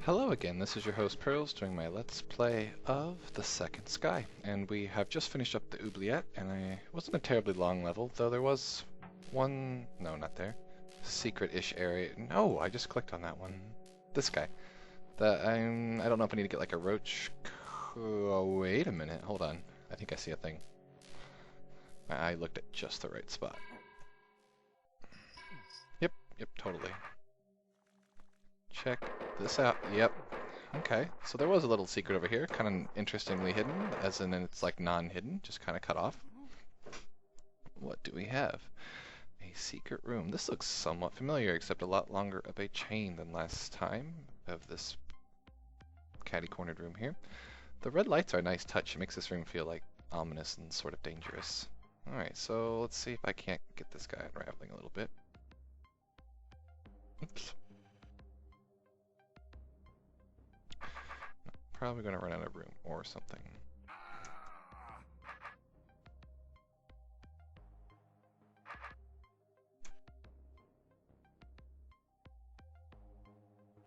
Hello again, this is your host Pearls doing my Let's Play of The Second Sky. And we have just finished up the oubliette, and it wasn't a terribly long level, though there was one, no not there, secret-ish area. No, I just clicked on that one. This guy. I don't know if I need to get like a roach. Oh, wait a minute, hold on. I think I see a thing. I looked at just the right spot. Yep, totally. Check this out. Yep. Okay, so there was a little secret over here, kind of interestingly hidden, as in it's like non-hidden, just kind of cut off. What do we have? A secret room. This looks somewhat familiar, except a lot longer of a chain than last time of this catty-cornered room here. The red lights are a nice touch. It makes this room feel like ominous and sort of dangerous. Alright, so let's see if I can't get this guy unraveling a little bit. Oops. Probably going to run out of room or something.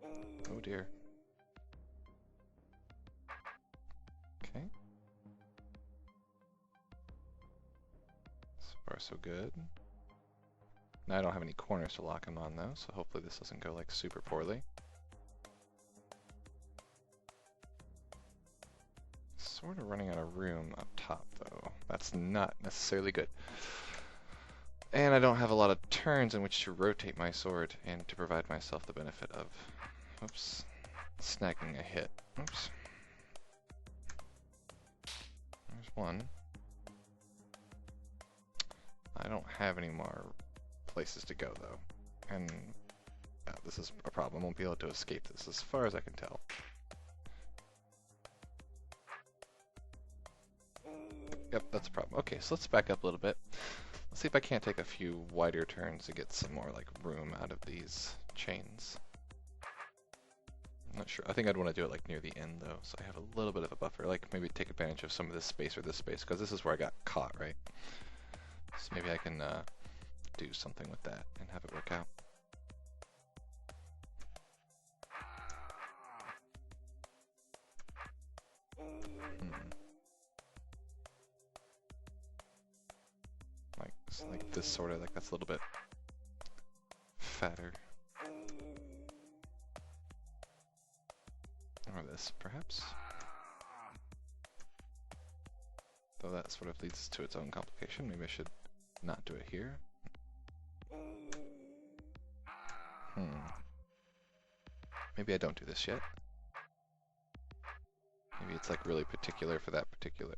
Oh dear. Okay. So far so good. Now I don't have any corners to lock him on though, so hopefully this doesn't go like super poorly. Sort of running out of room up top though. That's not necessarily good. And I don't have a lot of turns in which to rotate my sword and to provide myself the benefit of, oops, snagging a hit. Oops. There's one. I don't have any more places to go though. And this is a problem. I won't be able to escape this as far as I can tell. Yep, that's a problem. Okay, so let's back up a little bit. Let's see if I can't take a few wider turns to get some more like room out of these chains. I'm not sure. I think I'd want to do it like near the end though, so I have a little bit of a buffer. Like maybe take advantage of some of this space or this space, because this is where I got caught, right? So maybe I can do something with that and have it work out. Like this sort of, like that's a little bit fatter. Or this, perhaps. Though that sort of leads to its own complication. Maybe I should not do it here. Maybe I don't do this yet. Maybe it's like really particular for that particular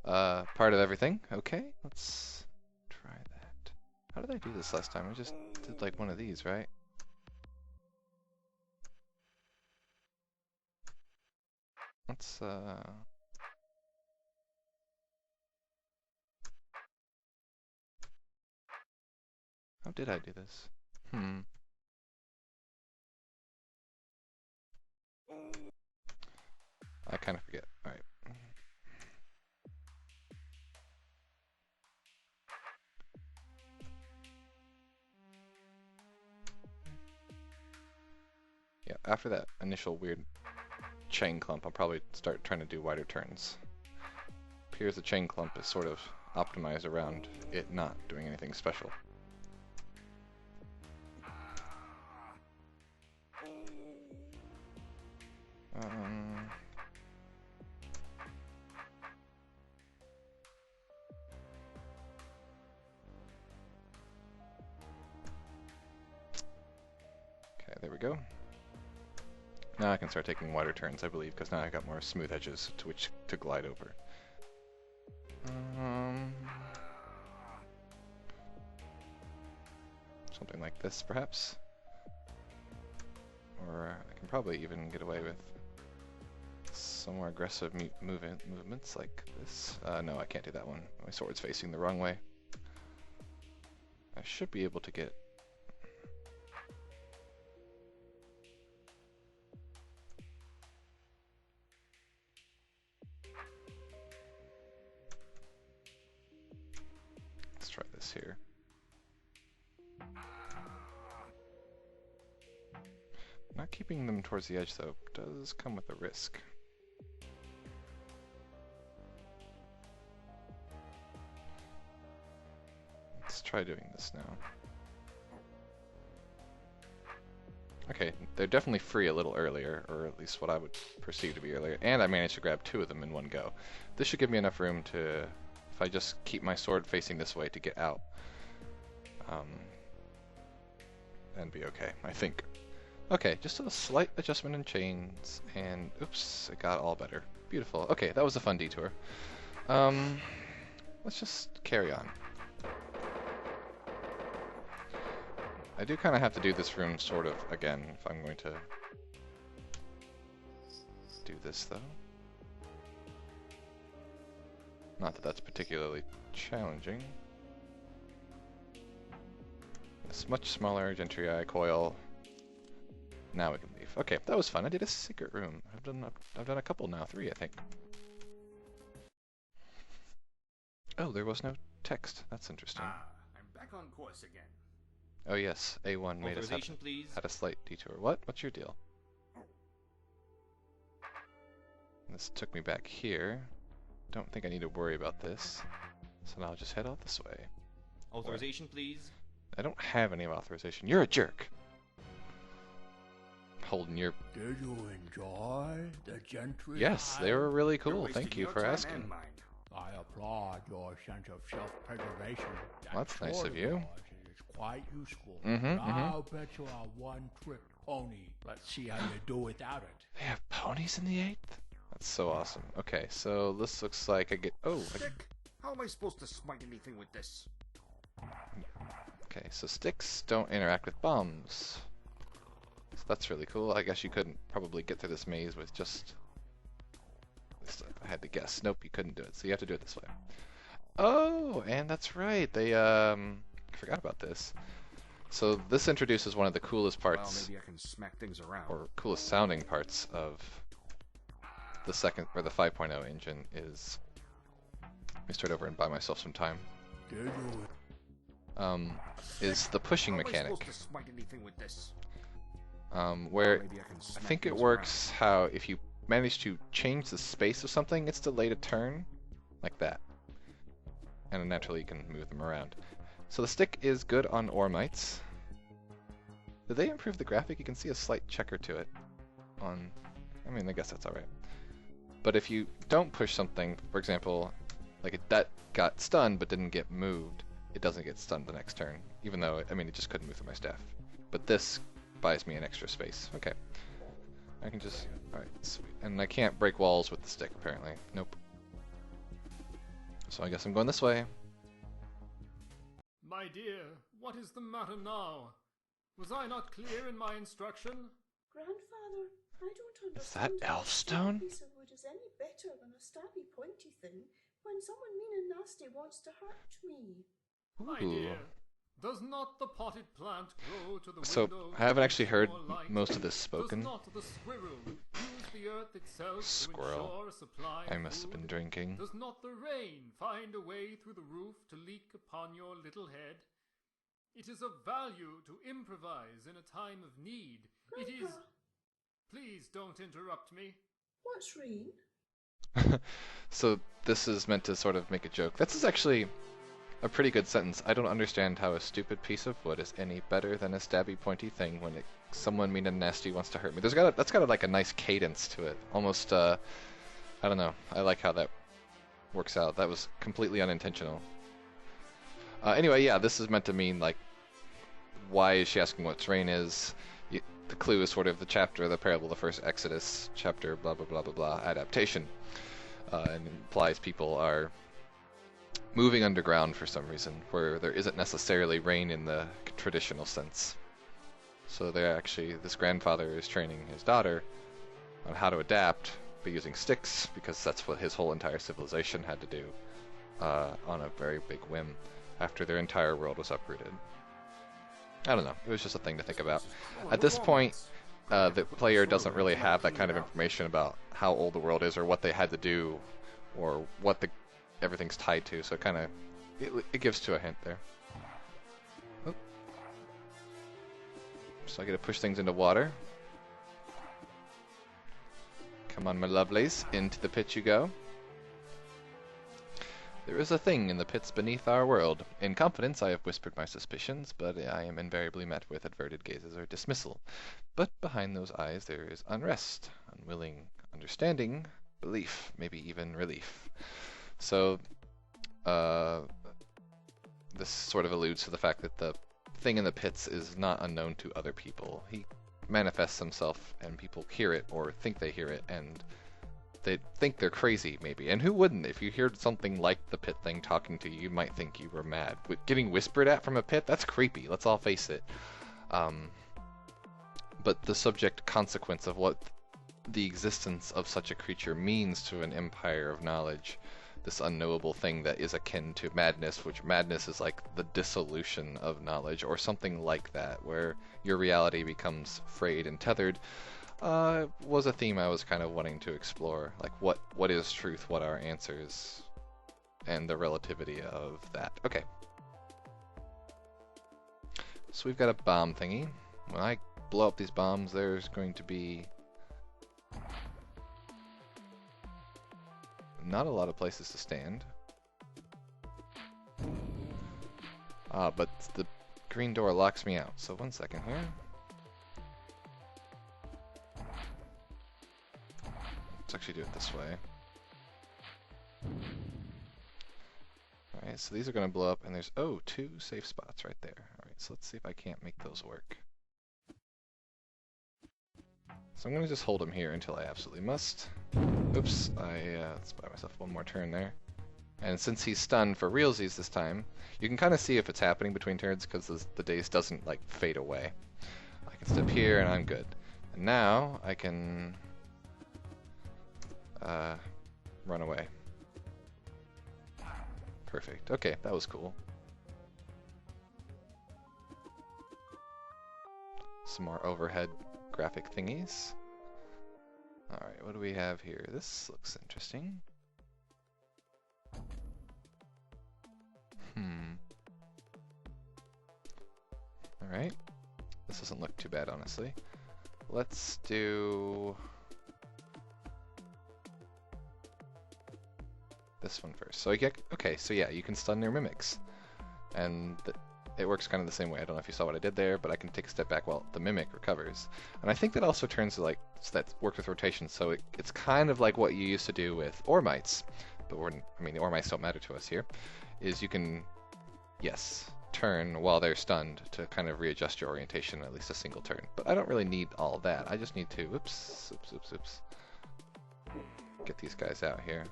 part of everything. Okay, let's try that. How did I do this last time? I just did like one of these, right? Let's how did I do this? I kind of forget. Alright. Yeah, after that initial weird chain clump, I'll probably start trying to do wider turns. Appears the chain clump is sort of optimized around it not doing anything special. Okay, there we go. Now I can start taking wider turns, I believe, because now I got more smooth edges to which to glide over. Something like this, perhaps? Or I can probably even get away with some more aggressive movements like this. No, I can't do that one. My sword's facing the wrong way. I should be able to get... Let's try this here. Not keeping them towards the edge, though, does come with a risk. Let's try doing this now. Okay, they're definitely free a little earlier, or at least what I would perceive to be earlier, and I managed to grab 2 of them in one go. This should give me enough room to, if I just keep my sword facing this way, to get out. And be okay, I think. Okay, just a slight adjustment in chains, and oops, it got all better. Beautiful. Okay, that was a fun detour. Let's just carry on. I do kind of have to do this room sort of again if I'm going to do this, though. Not that that's particularly challenging. This much smaller Gentry coil. Now we can leave. Okay, that was fun. I did a secret room. I've done a couple now, 3 I think. Oh, there was no text. That's interesting. I'm back on course again. Oh yes, A1 made us had a slight detour. What? What's your deal? This took me back here. Don't think I need to worry about this. So now I'll just head out this way. Authorization, please. I don't have any authorization. You're a jerk. Holding your... Did you enjoy the Gentry? Yes, they were really cool. Thank you for asking. I applaud your sense of self-preservation. Well, that's nice of you. It's quite useful. I'll bet you are one-trick pony. Let's see how you do without it. They have ponies in the 8th? That's so awesome. Okay, so this looks like I get... Oh! How am I supposed to smite anything with this? Okay, so sticks don't interact with bombs. So that's really cool. I guess you couldn't probably get through this maze with just... I had to guess. Nope, you couldn't do it. So you have to do it this way. Oh, and that's right. They, I forgot about this. So this introduces one of the coolest parts, well, maybe I can smack things around. or coolest sounding parts of the 5.0 engine is... Let me start over and buy myself some time. Is the pushing mechanic. Where I think it works how if you manage to change the space of something, it's delayed a turn, like that. And then naturally you can move them around. So the stick is good on ore mites. Did they improve the graphic? You can see a slight checker to it. I mean, I guess that's alright. But if you don't push something, for example, like that got stunned but didn't get moved, it doesn't get stunned the next turn. Even though, I mean, it just couldn't move through my staff. But this buys me an extra space. Okay. I can just... Alright, sweet. And I can't break walls with the stick, apparently. Nope. So I guess I'm going this way. My dear, what is the matter now? Was I not clear in my instruction? Grandfather, I don't Is that understand how elfstone? a piece of wood is any better than a stabby pointy thing when someone mean and nasty wants to hurt me. My dear, does not the potted plant grow to the So, window I haven't actually heard more light? most of this spoken. Does not the squirrel use the earth itself Squirrel. to ensure a supply I of must have been food? drinking. Does not the rain find a way through the roof to leak upon your little head? It is of value to improvise in a time of need. It is... Grandpa. Please don't interrupt me. What's rain? So this is meant to sort of make a joke. This is actually a pretty good sentence. I don't understand how a stupid piece of wood is any better than a stabby pointy thing when someone mean and nasty wants to hurt me. That's got like a nice cadence to it. Almost, I don't know. I like how that works out. That was completely unintentional. Anyway, yeah, this is meant to mean like, why is she asking what rain is? The clue is sort of the chapter, the parable, the first Exodus chapter, blah blah blah blah blah, adaptation, and implies people are moving underground for some reason, where there isn't necessarily rain in the traditional sense. So they're actually, this grandfather is training his daughter on how to adapt by using sticks, because that's what his whole entire civilization had to do on a very big whim after their entire world was uprooted. I don't know, it was just a thing to think about. At this point, the player doesn't really have that kind of information about how old the world is or what they had to do or what everything's tied to, so it gives to a hint there. Oh. So I get to push things into water. Come on, my lovelies. Into the pit you go. There is a thing in the pits beneath our world. In confidence I have whispered my suspicions, but I am invariably met with averted gazes or dismissal. But behind those eyes there is unrest, unwilling understanding, belief, maybe even relief. So, this sort of alludes to the fact that the thing in the pits is not unknown to other people. He manifests himself and people hear it or think they hear it, and they think they're crazy, maybe. And who wouldn't? If you heard something like the pit thing talking to you, you might think you were mad. With getting whispered at from a pit, that's creepy, let's all face it. But the subject consequence of what the existence of such a creature means to an empire of knowledge, this unknowable thing that is akin to madness, which madness is like the dissolution of knowledge, or something like that, where your reality becomes frayed and tethered, was a theme I was kind of wanting to explore. Like, what is truth, what are answers, and the relativity of that. Okay. So we've got a bomb thingy. When I blow up these bombs, there's going to be not a lot of places to stand. But the green door locks me out. So 1 second here. Let's actually do it this way. Alright, so these are going to blow up, and there's, oh, 2 safe spots right there. Alright, so let's see if I can't make those work. So I'm going to just hold him here until I absolutely must. Oops, let's buy myself one more turn there. And since he's stunned for realsies this time, you can kind of see if it's happening between turns because the daze doesn't, like, fade away. I can step here and I'm good. And now I can run away. Perfect. Okay, that was cool. Some more overhead graphic thingies. Alright, what do we have here? This looks interesting. Alright. This doesn't look too bad, honestly. Let's do this one first. So okay, so yeah, you can stun their mimics. And it works kind of the same way. I don't know if you saw what I did there, but I can take a step back while the mimic recovers. And I think that also turns to, like, that works with rotation, so it's kind of like what you used to do with ore mites. But the ore mites don't matter to us here. Is you can, yes, turn while they're stunned to kind of readjust your orientation at least a single turn. But I don't really need all that. I just need to, oops, get these guys out here.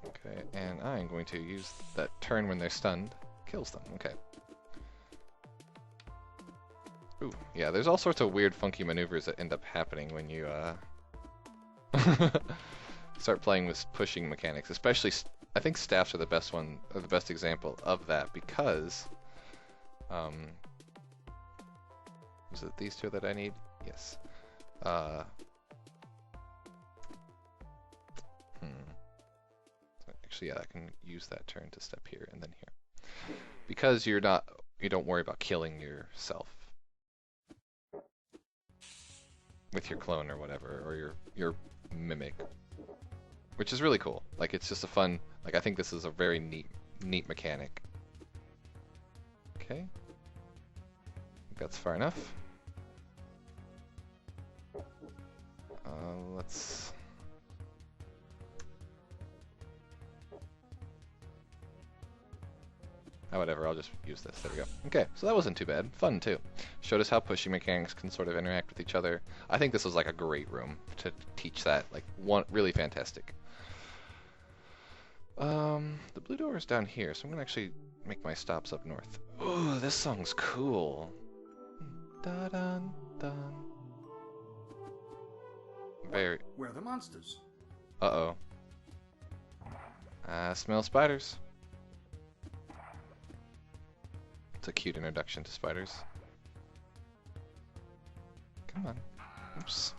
Okay, and I'm going to use that turn when they're stunned. Kills them, okay. Ooh, yeah, there's all sorts of weird, funky maneuvers that end up happening when you, start playing with pushing mechanics. Especially, I think staffs are the best one, or the best example of that, because, is it these two that I need? Yes. Actually, yeah, I can use that turn to step here and then here. Because you don't worry about killing yourself with your clone or whatever, or your mimic. Which is really cool. Like, it's just a fun, like, I think this is a very neat mechanic. Okay. I think that's far enough. Let's... whatever, I'll just use this. There we go. Okay, so that wasn't too bad. Fun, too. Showed us how pushing mechanics can sort of interact with each other. I think this was like a great room to teach that. Like, really fantastic. The blue door is down here, so I'm going to actually make my stops up north. Ooh, this song's cool. Da-dun-dun. Very... Where are the monsters? Uh-oh. I smell spiders. It's a cute introduction to spiders. Come on. Oops.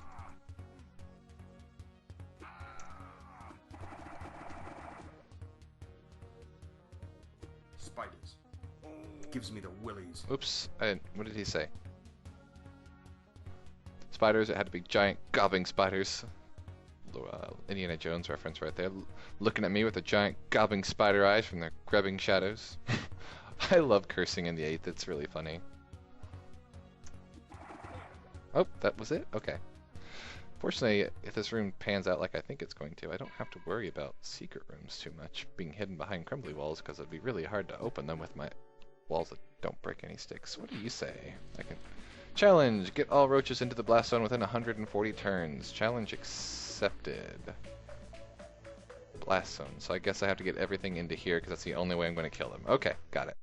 Spiders. Gives me the willies. Oops. What did he say? spiders, it had to be giant gobbing spiders. Indiana Jones reference right there. Looking at me with the giant gobbing spider eyes from their grubbing shadows. I love cursing in the 8th, it's really funny. Oh, that was it? Okay. Fortunately, if this room pans out like I think it's going to, I don't have to worry about secret rooms too much, being hidden behind crumbly walls, because it'd be really hard to open them with my walls that don't break any sticks. What do you say? I can... Challenge! Get all roaches into the blast zone within 140 turns. Challenge accepted. Blast zone. So I guess I have to get everything into here, because that's the only way I'm going to kill them. Okay, got it.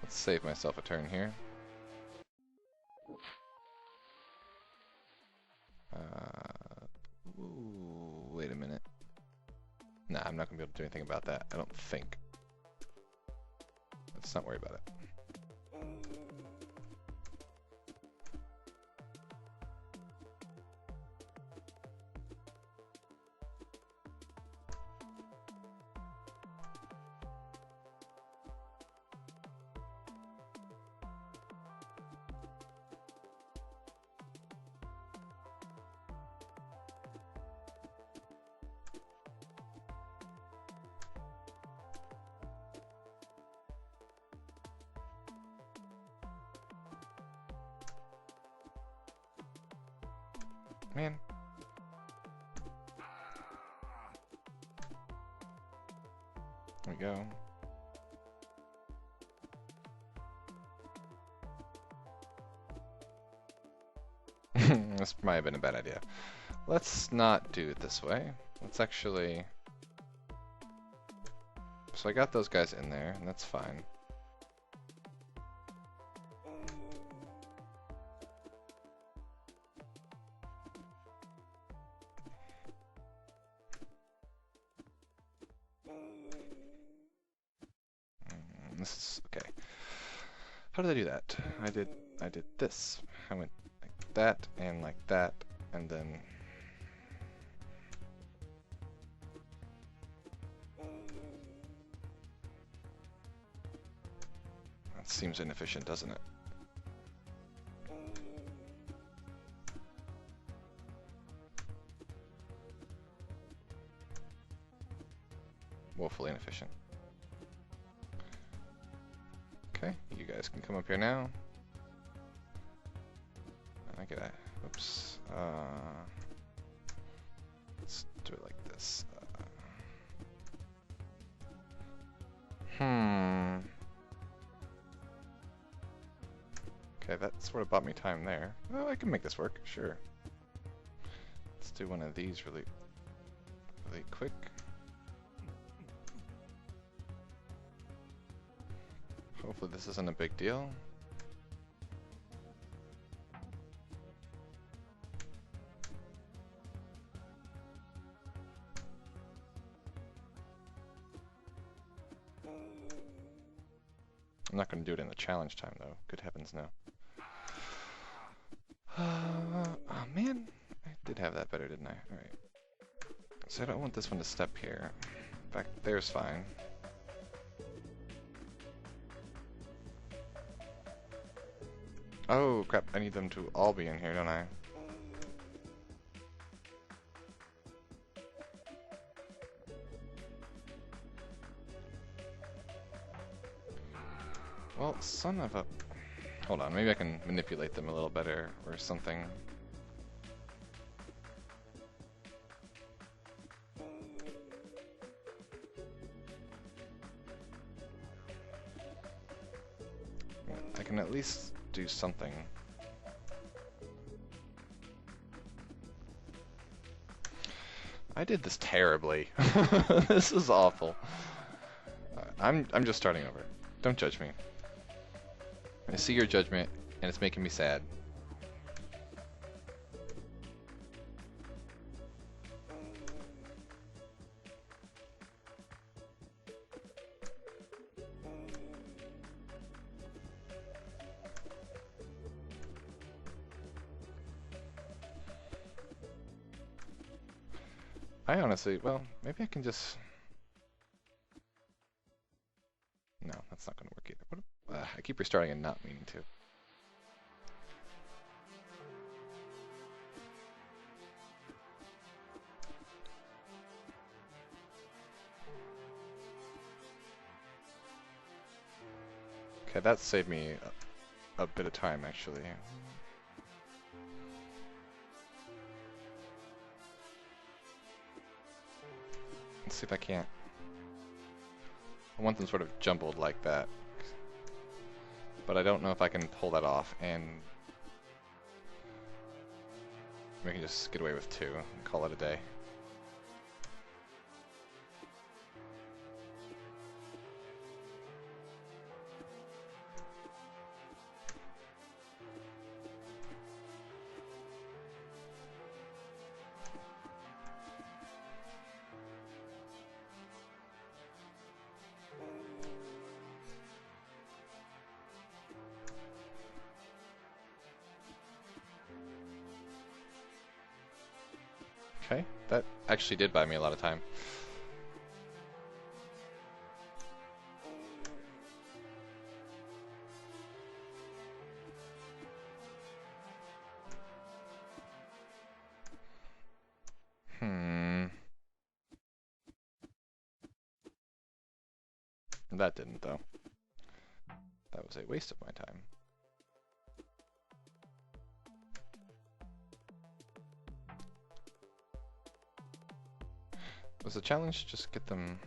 Let's save myself a turn here. Ooh, wait a minute. Nah, I'm not going to be able to do anything about that. I don't think. Let's not worry about it. Man. There we go. This might have been a bad idea. Let's not do it this way. Let's actually... So I got those guys in there, and that's fine. This is okay. How did I do that? I did this. I went like that, and then that seems inefficient, doesn't it? Woefully inefficient. Okay, you guys can come up here now. I gotta, oops. Let's do it like this. Okay, that sort of bought me time there. Well, I can make this work, sure. Let's do one of these really quick. Hopefully this isn't a big deal. I'm not going to do it in the challenge time though. Good heavens no. Oh man, I did have that better, didn't I? Alright. So I don't want this one to step here. Back there's fine. Oh crap, I need them to all be in here, don't I? Well, son of a... Hold on, maybe I can manipulate them a little better or something. I can at least do something. I did this terribly. This is awful. I'm just starting over. Don't judge me. I see your judgment, and it's making me sad. I honestly, well, maybe I can just... No, that's not going to work either. What I keep restarting and not meaning to. Okay, that saved me a bit of time, actually. Let's see if I can't. I want them sort of jumbled like that. But I don't know if I can pull that off, and we can just get away with 2 and call it a day. Okay, that actually did buy me a lot of time. That didn't, though. That was a waste of my time. Was the challenge just get them...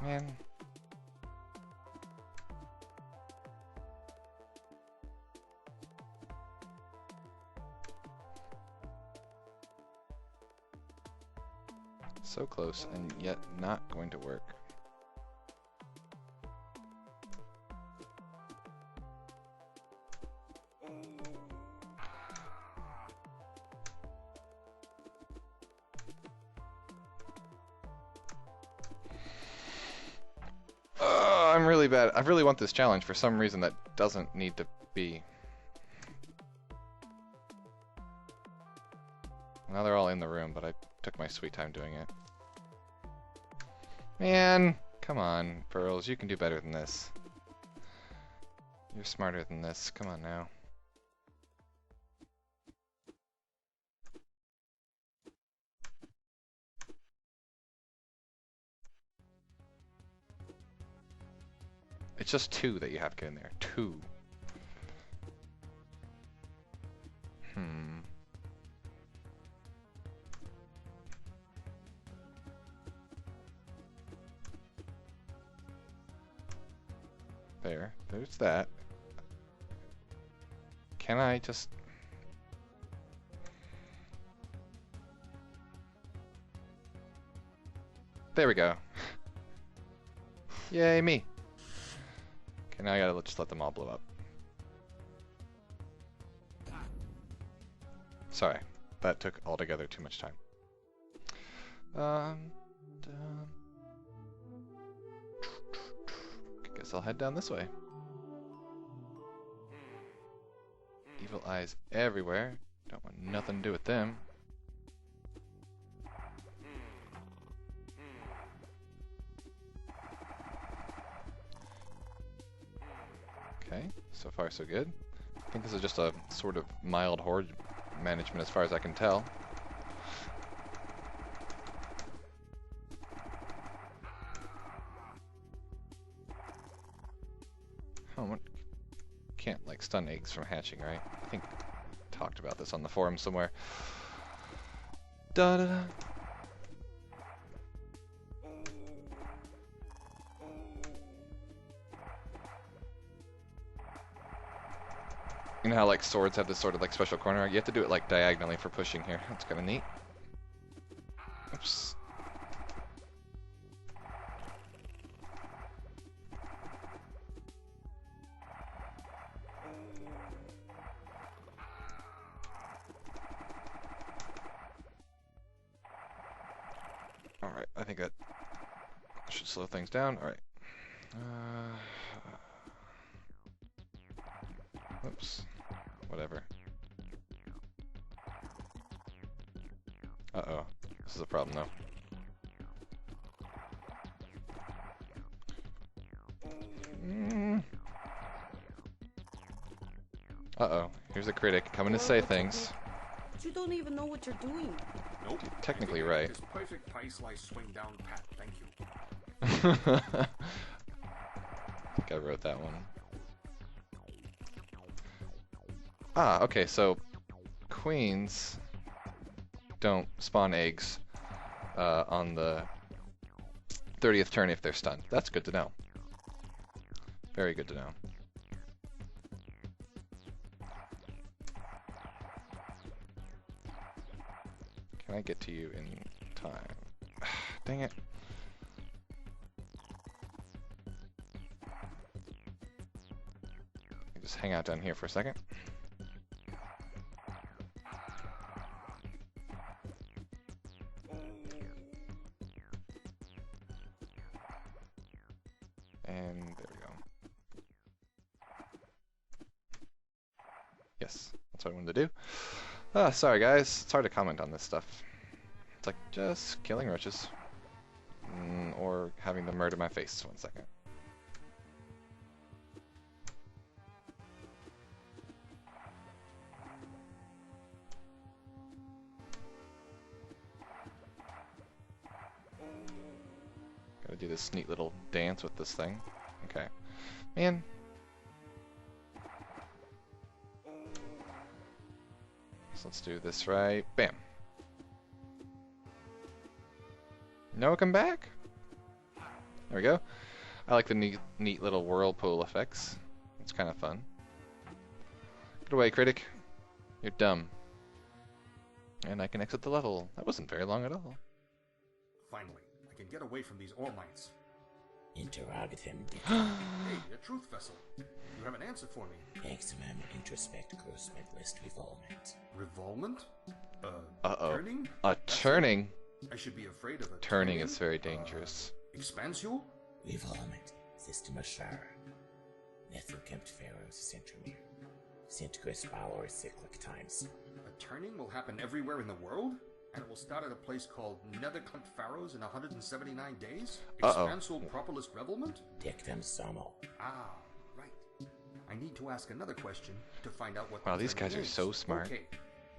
Man. So close, and yet not going to work. I'm really bad. I really want this challenge for some reason that doesn't need to be. Now they're all in the room, but I took my sweet time doing it. Man, come on, Pearls, you can do better than this. You're smarter than this. Come on now. It's just 2 that you have to get in there. 2. There's that. Can I just... There we go. Yay, me. Okay, now I gotta just let them all blow up. Sorry, that took altogether too much time. Guess I'll head down this way. Evil eyes everywhere. Don't want nothing to do with them. Okay, so far so good. I think this is just a sort of mild horde management as far as I can tell. Oh, what? Can't like stun eggs from hatching, right? I think I talked about this on the forum somewhere. Da da da. You know how like swords have this sort of like special corner? You have to do it like diagonally for pushing here. That's kind of neat. Oops. Alright, I think that should slow things down. Alright. Oops. Whatever. Uh-oh. This is a problem, though. Uh-oh. Here's a critic coming to say things. But you don't even know what you're doing. Nope. Technically I right. This perfect pie slice swing down pat. Thank you. I think I wrote that one. Ah, okay, so queens don't spawn eggs on the 30th turn if they're stunned. That's good to know. Very good to know. Can I get to you in time? Dang it. Just hang out down here for a second. And there we go. Yes, that's what I wanted to do. Ah, sorry guys, it's hard to comment on this stuff. It's like just killing roaches. Or having them murder my face. 1 second. Gotta do this neat little dance with this thing. Okay. Man. So let's do this right. Bam. No, come back. There we go. I like the neat little whirlpool effects. It's kind of fun. Get away, critic. You're dumb. And I can exit the level. That wasn't very long at all. Finally, I can get away from these ore mines. Interrogate him. Hey, a truth vessel. You have an answer for me. Maximum introspect gross list revolvement. Revolvement? Uh-oh. Turning? A turning? I should be afraid of a Turning is very dangerous. Expansial? Revolvement. System of Shara. Network kept pharaohs centromere. Synchronous followers cyclic times. A turning will happen everywhere in the world? And it will start at a place called Nethercunt Pharaohs in 179 days? Expansial Propolis Revelment? Dictum Somo. Ah, right. I need to ask another question to find out what Wow, the these guys turning are is. so smart. Okay.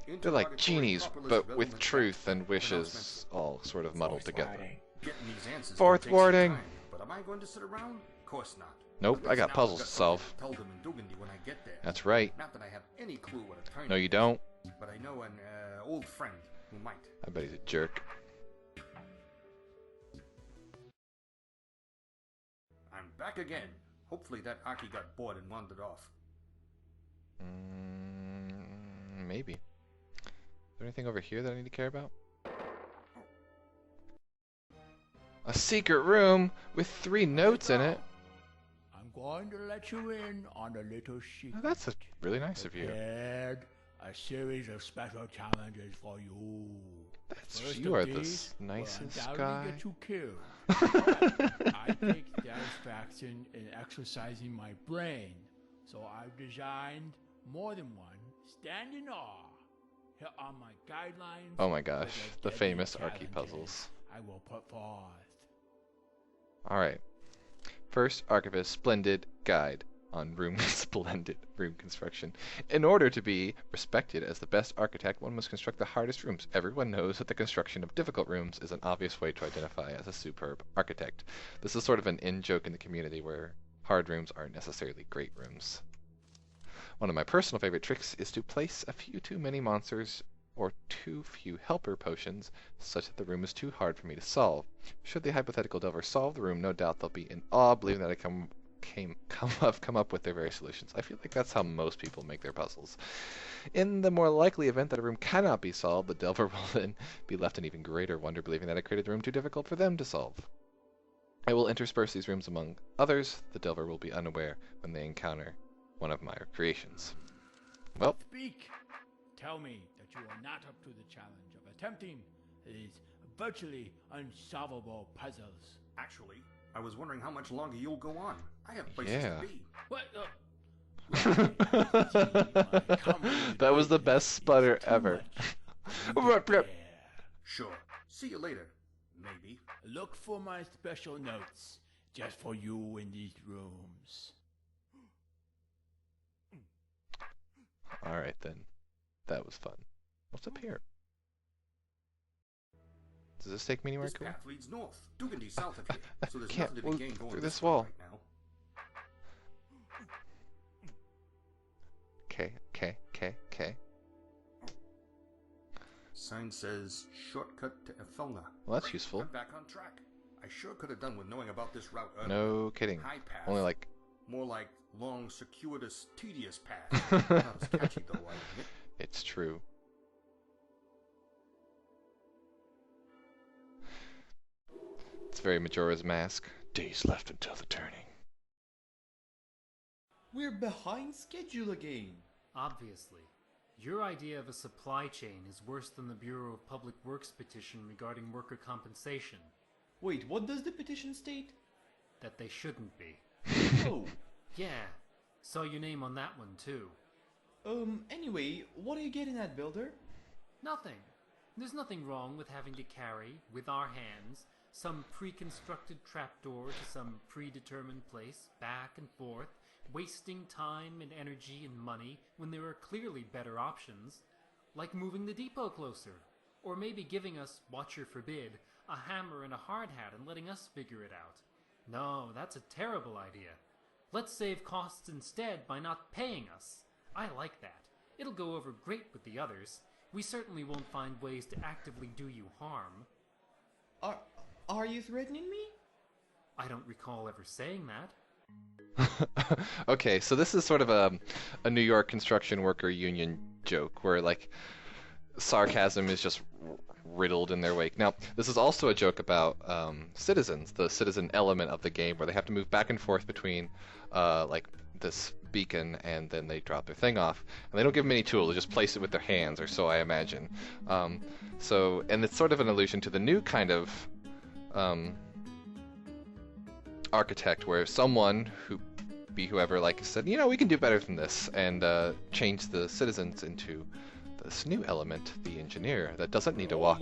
They're like Interrogatory genies, Propolis but with Revelment truth and Pronouncements. wishes all sort of muddled Fourth together. wording. Getting these answers Fourth will take some wording. time, but am I going to sit around? Of course not. Nope, At I least got now puzzles I've to something solve. Tell them in Dugandy when I get there. That's right. Not that I have any clue what a turning No, you is, don't. but I know an old friend who might. I bet he's a jerk. I'm back again. Hopefully that Aki got bored and wandered off. Maybe. Is there anything over here that I need to care about? A secret room with 3 notes in it. I'm going to let you in on a little secret. Oh, that's really nice of you. Prepared a series of special challenges for you. First You of are the these will nicest undoubtedly guy. get you killed. I take satisfaction in exercising my brain, so I've designed more than one stand in awe. Here are my guidelines. Oh my for gosh, the deadly famous Archie challenges puzzles. I will put forth. Alright. First, Archivist Splendid Guide on Splendid Room Construction. In order to be respected as the best architect, one must construct the hardest rooms. Everyone knows that the construction of difficult rooms is an obvious way to identify as a superb architect. This is sort of an in-joke in the community where hard rooms aren't necessarily great rooms. One of my personal favorite tricks is to place a few too many monsters or too few helper potions such that the room is too hard for me to solve. Should the hypothetical delver solve the room, no doubt they'll be in awe, believing that I come up with their various solutions. I feel like that's how most people make their puzzles. In the more likely event that a room cannot be solved, the delver will then be left in even greater wonder, believing that I created the room too difficult for them to solve. I will intersperse these rooms among others. The delver will be unaware when they encounter one of my creations. Well, Speak. Tell me that you are not up to the challenge of attempting these virtually unsolvable puzzles. Actually, I was wondering how much longer you'll go on. I have places Yeah. to be. What? That was the best sputter ever. Sure. See you later. Maybe. Look for my special notes, just for you in these rooms. Alright then. That was fun. What's up here? Does this take me anywhere This cool? path leads north. Dugandy south of here. So there's Can't nothing to be move gained going through this this way wall. right now. Okay. Sign says shortcut to Ethelna. Well, that's Great, useful. I'm back on track. I sure could have done with knowing about this route earlier. No kidding. High path. Only like... More like long, circuitous, tedious path. Not as catchy though, I admit. It's true. It's very Majora's Mask. Days left until the turning. We're behind schedule again. Obviously. Your idea of a supply chain is worse than the Bureau of Public Works petition regarding worker compensation. Wait, what does the petition state? That they shouldn't be. Oh. Yeah. Saw your name on that one, too. Anyway, what are you getting at, Builder? Nothing. There's nothing wrong with having to carry, with our hands, some pre-constructed trapdoor to some predetermined place, back and forth, wasting time and energy and money when there are clearly better options, like moving the depot closer, or maybe giving us, watcher forbid, a hammer and a hard hat and letting us figure it out. No, that's a terrible idea. Let's save costs instead by not paying us. I like that. It'll go over great with the others. We certainly won't find ways to actively do you harm. Are you threatening me? I don't recall ever saying that. Okay, so this is sort of a New York construction worker union joke where like sarcasm is just riddled in their wake. Now, this is also a joke about citizens, the citizen element of the game, where they have to move back and forth between like this beacon and then they drop their thing off. And they don't give them any tools, they just place it with their hands, or so I imagine. And it's sort of an allusion to the new kind of architect where someone whoever like said, you know, we can do better than this, and change the citizens into this new element, the engineer, that doesn't need to walk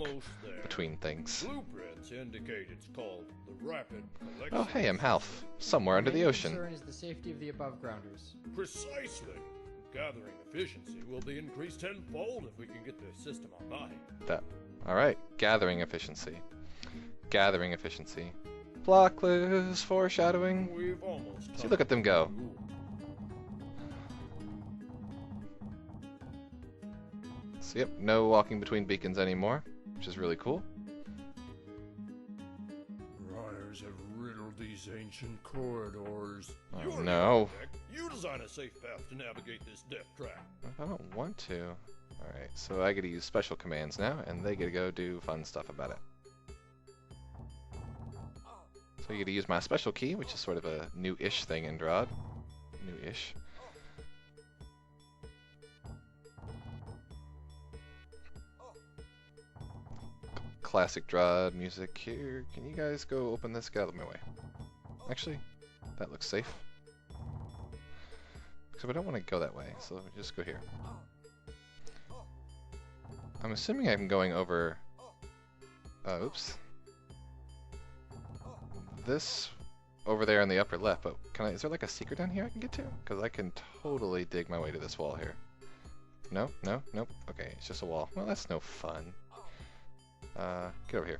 between things. Blueprints indicate it's called the Rapid Collection. Oh hey, I'm Half, somewhere under the ocean. Concern is the safety of the above grounders. Precisely. Gathering efficiency will be increased tenfold if we can get the system online. Alright, gathering efficiency. Gathering efficiency. Blockless foreshadowing. We've almost See, look at them go. So yep, no walking between beacons anymore, which is really cool. Riders have riddled these ancient corridors. Oh, You're no. the architect. You design a safe path to navigate this death trap. I don't want to. Alright, so I get to use special commands now, and they get to go do fun stuff about it. So you get to use my special key, which is sort of a new-ish thing in DROD. New-ish. Classic DROD music here. Can you guys go open this? Get out of my way. Actually, that looks safe. So we don't want to go that way, so just go here. I'm assuming I'm going over... oops. This over there in the upper left, but is there like a secret down here I can get to? Because I can totally dig my way to this wall here. No? No? Nope. Okay, it's just a wall. Well, that's no fun. Get over here.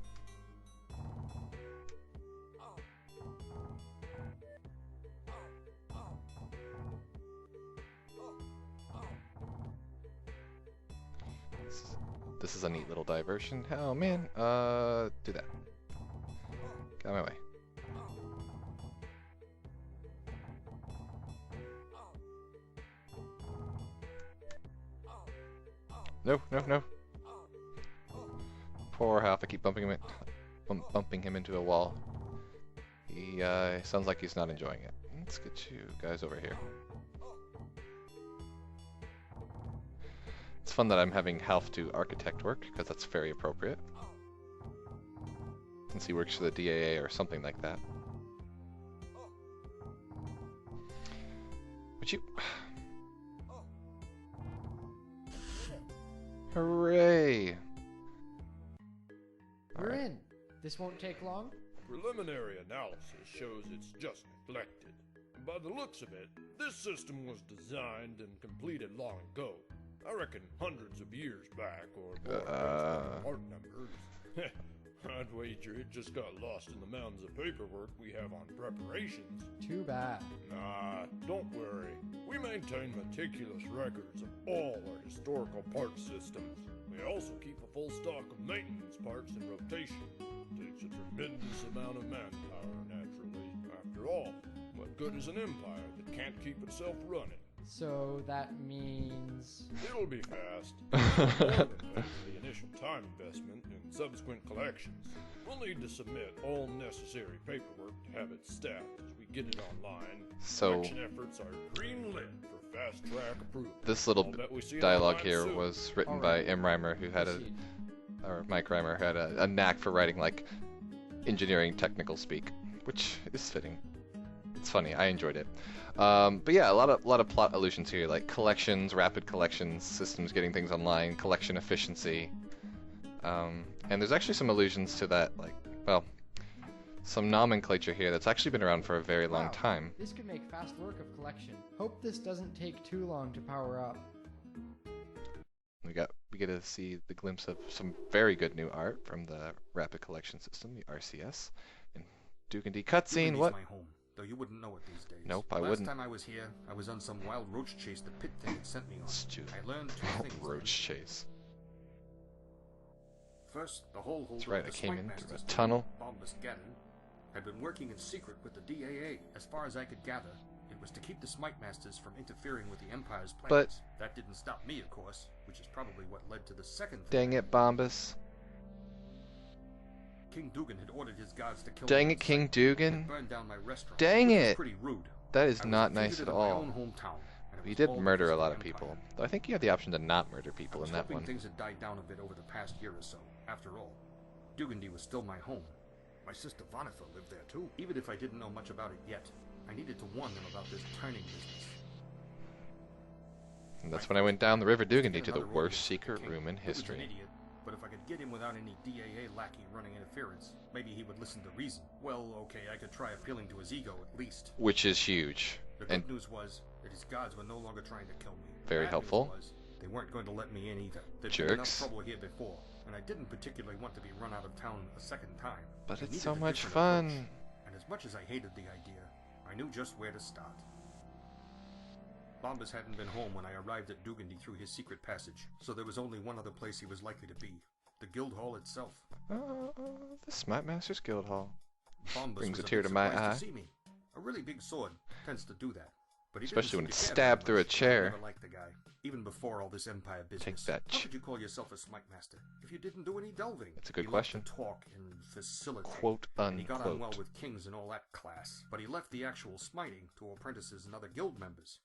This is a neat little diversion. Oh man, do that. Get out of my way. No, no, no. Poor Half, I keep bumping him into a wall. He sounds like he's not enjoying it. Let's get you guys over here. It's fun that I'm having Half do architect work, because that's very appropriate. since he works for the DAA or something like that. Would you... Hooray! We're in. This won't take long. Preliminary analysis shows it's just neglected. By the looks of it, this system was designed and completed long ago. I reckon hundreds of years back, or more based on the part numbers. I'd wager it just got lost in the mountains of paperwork we have on preparations. Too bad. Nah, don't worry. We maintain meticulous records of all our historical part systems. We also keep a full stock of maintenance parts in rotation. Takes a tremendous amount of manpower, naturally. After all, what good is an empire that can't keep itself running? So that means... It'll be fast. More than pay for the initial time investment in subsequent collections. We'll need to submit all necessary paperwork to have it staffed as we get it online. So, collection efforts are green-lit for fast-track approval. This little dialogue here was written by M. Reimer, who had or Mike Reimer, who had a knack for writing, like, engineering technical speak, which is fitting. It's funny. I enjoyed it. But yeah, a lot of plot allusions here, like collections, rapid collections, systems getting things online, collection efficiency. And there's actually some allusions to that, like, well, some nomenclature here that's actually been around for a very long time. This could make fast work of collection. Hope this doesn't take too long to power up. We get to see the glimpse of some very good new art from the rapid collection system, the RCS. And Duke and D cutscene. What? My home. Though you wouldn't know it these days. Nope, I wouldn't. Last time I was here, I was on some wild roach chase the pit thing had sent me on. Stupid. I learned two things. Roach chase. First, the whole That's right, I came in through a tunnel. Bombus Gaddon had been working in secret with the DAA. As far as I could gather, it was to keep the Smite Masters from interfering with the Empire's plans. But that didn't stop me, of course, which is probably what led to the second thing. Dang it, Bombus. King Dugan had ordered his guards to kill Dang me. it, King Dugan. Burned down my restaurant. Dang it. Pretty rude. That is not nice at all. He He did murder a lot of people. Though I think you have the option to not murder people in that one. Things had died down a bit over the past year or so. After all, Dugandy was still my home. My sister Vonifer lived there too. Even if I didn't know much about it yet, I needed to warn them about this turning business. And that's when I went down the River Dugandy to the worst secret room in history. An idiot, but if I could get him without any DAA lackey running interference, maybe he would listen to reason. Well, okay, I could try appealing to his ego at least. Which is huge. The good news was that his guards were no longer trying to kill me. Very helpful. News was they weren't going to let me in either. There'd Jerks. been enough trouble here before, and I didn't particularly want to be run out of town a second time. But I it's needed so a much different fun. approach, and as much as I hated the idea, I knew just where to start. Bombus hadn't been home when I arrived at Dugandy through his secret passage, so there was only one other place he was likely to be. The guild hall itself. The Smite Masters Guild Hall. Bombus Brings was a tear to my surprised eye. to see me. A really big sword tends to do that. But he Especially when didn't it's seem to care stabbed very through a much. I chair. never liked the guy, even before all this Empire business. Take that. How could you call yourself a Smite Master if you didn't do any delving? That's a good He question. loved to talk and facilitate. Quote, And he got on well unquote. with kings and all that class. But he left the actual smiting to apprentices and other guild members.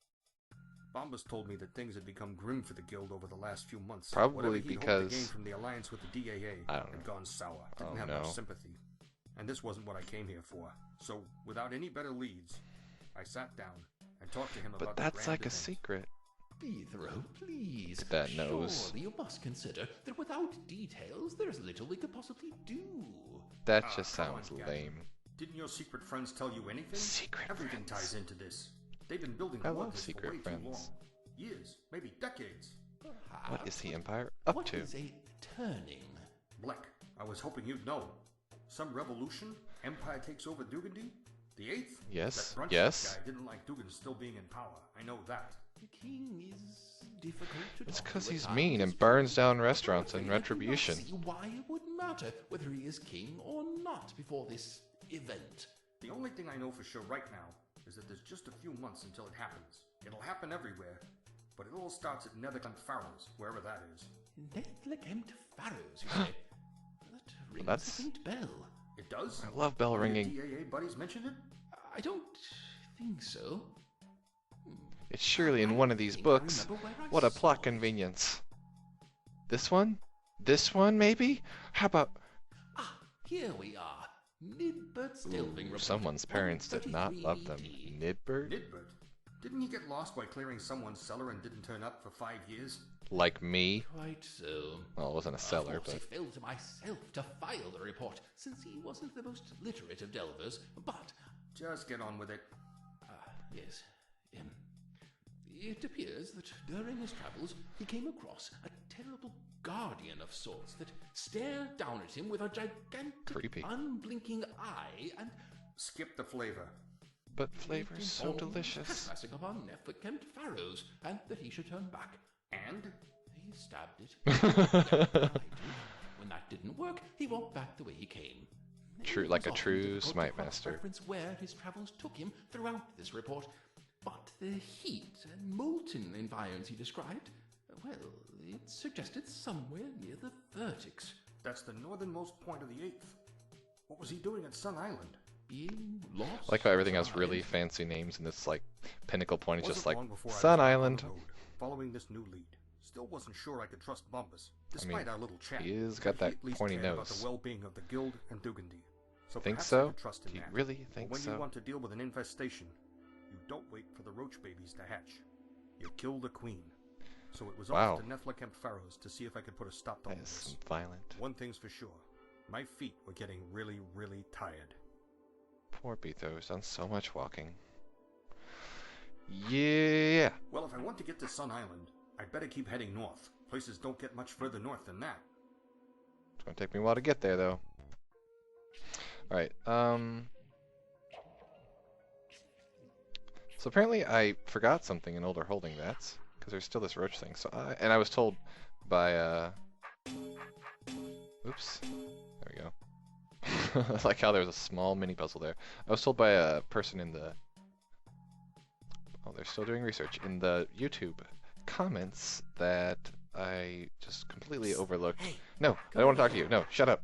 Bombus told me that things had become grim for the guild over the last few months. Probably Whatever he'd hoped to because- gain from the alliance with the DAA I don't had know. gone sour. Didn't Oh, have no. much sympathy. And this wasn't what I came here for. So, without any better leads, I sat down and talked to him But about that's the like grand a event. secret. Bethro, please. Look at that nose. Surely you must consider that without details, there's little we could possibly do. That Ah, just come on, sounds Gavin. lame. Didn't your secret friends tell you anything? Secret Everything friends. ties into this. They've been building I towards love this secret for way friends. too long. Years, maybe decades. What is the Empire up What to? is a turning? Black, I was hoping you'd know. Some revolution? Empire takes over Dugandy? The 8th? Yes, That Brunch yes. guy didn't like Dugan still being in power. I know that. The king is difficult to It's talk 'cause to at he's times, mean and it's burns true. down But restaurants in frankly, I do not retribution. see why it would matter whether he is king or not before this event. The only thing I know for sure right now is that there's just a few months until it happens. It'll happen everywhere, but it all starts at Nethercont Farrows, wherever that is. Netherkempt Farrows, you say? That rings that's- a faint bell. It does? I love bell One of your ringing. DAA buddies mentioned it? I don't think so. It's surely in one of these books. What a plot convenience. This one? This one, maybe? How about... here we are. Nidbert's delving report. Someone's parents did not love them. 133 Nidbert? Nidbert? Didn't he get lost by clearing someone's cellar and didn't turn up for 5 years? Like me? Quite so. Well, it wasn't a cellar, Of course, but... it fell to myself to file the report, since he wasn't the most literate of delvers, but... Just get on with it. Yes. It appears that during his travels, he came across a terrible guardian of sorts that stared down at him with a gigantic, Creepy. unblinking eye and... Skip the flavor. But flavor's so informed delicious. trespassing upon Neverkempt Pharaohs, and that he should turn back. And? He stabbed it. When that didn't work, he walked back the way he came. True, It like was a often true difficult to smite master. cross-reference where his travels took him throughout this report. But the heat and molten environs he described, well, it suggested somewhere near the vertex. That's the northernmost point of the 8th. What was he doing at Sun Island? Being lost. I like how everything has on really Island. fancy names, and this, like, pinnacle point is just Wasn't like, long before I was Sun back on Island. the road, following this new lead. Still wasn't sure I could trust Bumpus, I despite mean, our little chat. he is got But that he at least pointy cared about nose. the well-being of the guild and Dugandy. So Think perhaps I so? could trust in Do you that. really But think when so? you want to deal with an infestation, you don't wait for the roach babies to hatch. You kill the queen. So it was Wow. off to Neverkempt Pharaohs to see if I could put a stop to all That is this. violent. One thing's for sure. My feet were getting really, really tired. Poor Beetho's done so much walking. Yeah. Well, if I want to get to Sun Island, I'd better keep heading north. Places don't get much further north than that. It's gonna take me a while to get there, though. Alright, so apparently I forgot something in older holding vats, because there's still this roach thing. So I was told by, oops. There we go. I like how there was a small mini puzzle there. I was told by a person in the... Oh, they're still doing research. In the YouTube comments that I just completely overlooked. Hey, No, I don't want to talk to you. No, shut up.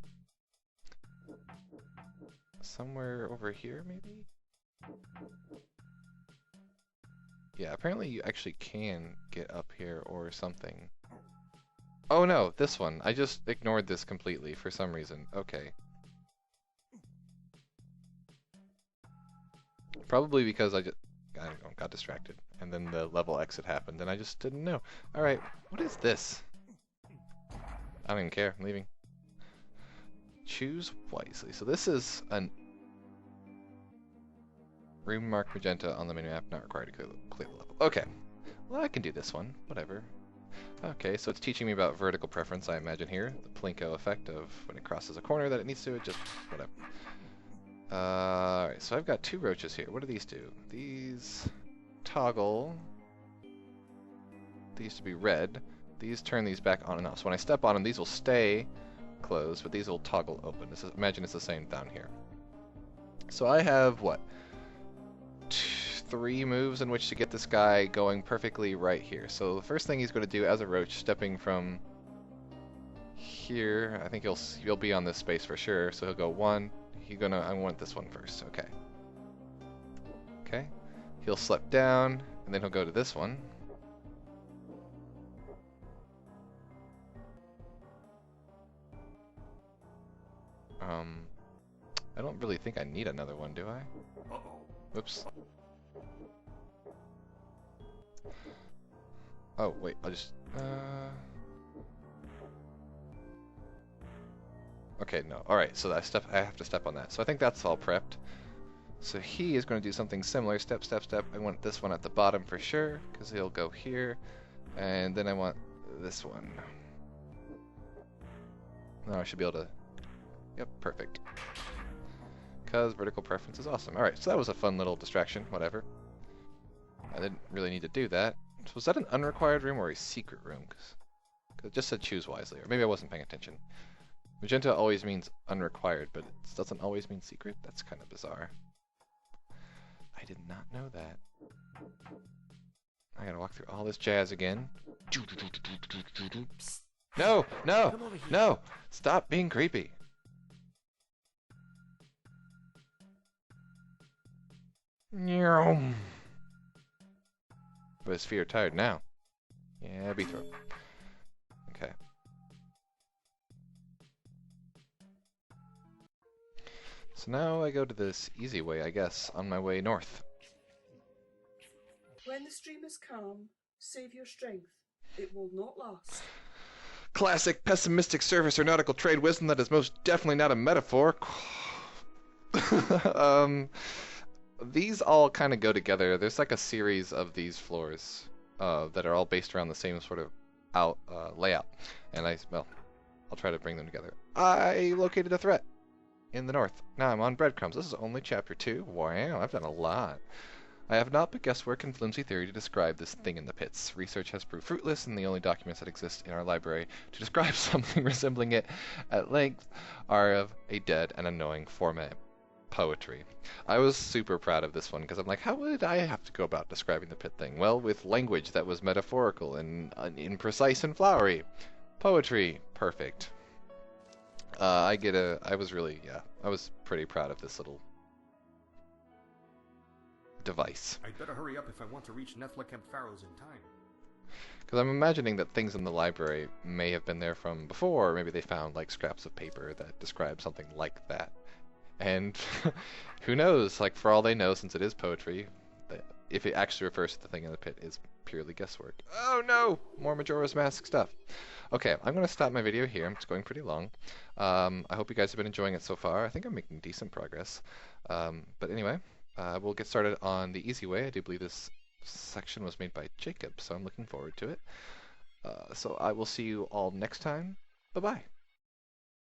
Somewhere over here, maybe? Yeah, apparently you actually can get up here or something. Oh no, this one. I just ignored this completely for some reason. Okay. Probably because I don't know, got distracted. And then the level exit happened and I just didn't know. Alright, what is this? I don't even care. I'm leaving. Choose wisely. So this is an room marked magenta on the minimap, not required to clear the level. Okay. Well, I can do this one. Whatever. Okay, so it's teaching me about vertical preference, I imagine here. The Plinko effect of when it crosses a corner that it needs to, it just whatever. Alright, so I've got 2 roaches here. What do these do? These toggle. These to be red. These turn these back on and off. So when I step on them, these will stay closed, but these will toggle open. Imagine it's the same down here. So I have, what? 3 moves in which to get this guy going perfectly right here. So the first thing he's going to do as a roach, stepping from here, I think he'll be on this space for sure. So he'll go 1. I want this one first. Okay. Okay. He'll slip down, and then he'll go to this one. I don't really think I need another one, do I? Uh-oh. Oops. Oh, wait, I'll just... Okay, no. Alright, so I have to step on that. So I think that's all prepped. So he is going to do something similar. Step, step, step. I want this one at the bottom for sure, because he'll go here. And then I want this one. Now I should be able to... Yep, perfect. Because vertical preference is awesome. Alright, so that was a fun little distraction, whatever. I didn't really need to do that. So was that an unrequired room or a secret room? Because it just said choose wisely, or maybe I wasn't paying attention. Magenta always means unrequired, but it doesn't always mean secret? That's kind of bizarre. I did not know that. I gotta walk through all this jazz again. No! No! No! Stop being creepy! But his feet are tired now. Yeah, B-throw. Okay. So now I go to this easy way, I guess, on my way north. When the stream is calm, save your strength. It will not last. Classic pessimistic surface or nautical trade wisdom that is most definitely not a metaphor. These all kind of go together. There's like a series of these floors that are all based around the same sort of layout. And I'll try to bring them together. I located a threat in the north. Now I'm on breadcrumbs. This is only chapter 2. Wow, I've done a lot. I have not but guesswork and flimsy theory to describe this thing in the pits. Research has proved fruitless, and the only documents that exist in our library to describe something resembling it at length are of a dead and annoying format. Poetry. I was super proud of this one because I'm like, how would I have to go about describing the pit thing? Well, with language that was metaphorical and imprecise and flowery. Poetry. Perfect. I was pretty proud of this little device. I'd better hurry up if I want to reach Nethlakemp Pharaohs in time. Because I'm imagining that things in the library may have been there from before, or maybe they found like scraps of paper that describe something like that. And who knows, like for all they know, since it is poetry, if it actually refers to the thing in the pit is purely guesswork. Oh no! More Majora's Mask stuff. Okay, I'm going to stop my video here. It's going pretty long. I hope you guys have been enjoying it so far. I think I'm making decent progress. But anyway, we'll get started on the easy way. I do believe this section was made by Jacob, so I'm looking forward to it. So I will see you all next time. Bye-bye.